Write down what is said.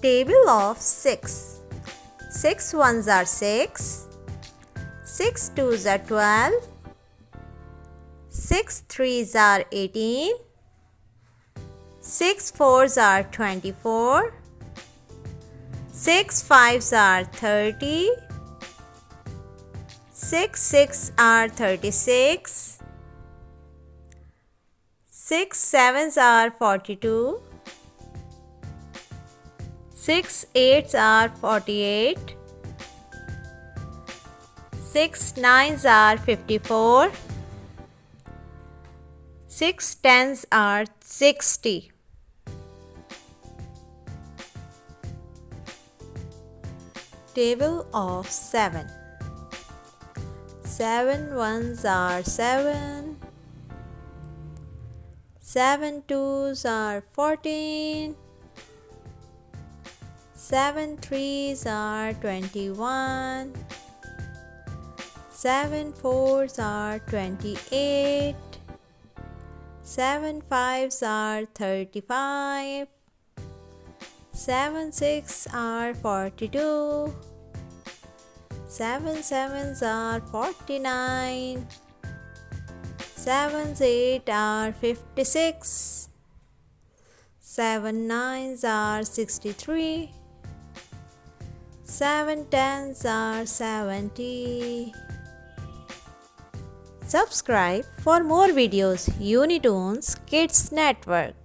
Table of 6. 6 ones are 6. 6 twos are 12. 6 threes are 18. 6 fours are 24. 6 fives are 30. 6 six are 36. 6 sevens are 42. 6 eights are 48. 6 nines are 54. 6 tens are 60. Table of 7. 7 ones are 7. 7 twos are 14. 7 threes are 21. 7 fours are 28. 7 fives are 35. 7 six are 42. 7 sevens are 49. 7 eight are 56. 7 nines are 63. 7 tens are 70. Subscribe for more videos. Unitoon's Kids Network.